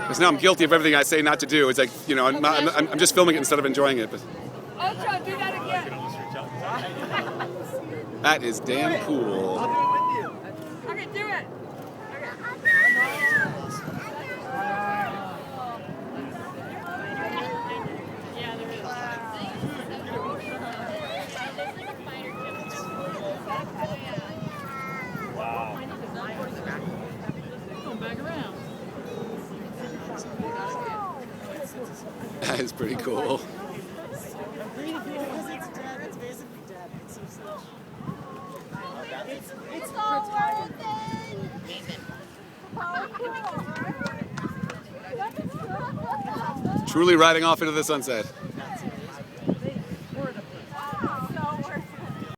Because now I'm guilty of everything I say not to do. It's like, you know, I'm just filming it instead of enjoying it. But Ultra, do that again. that is damn cool. Okay, do it. That is pretty cool. It's all worth it. Truly riding off into the sunset.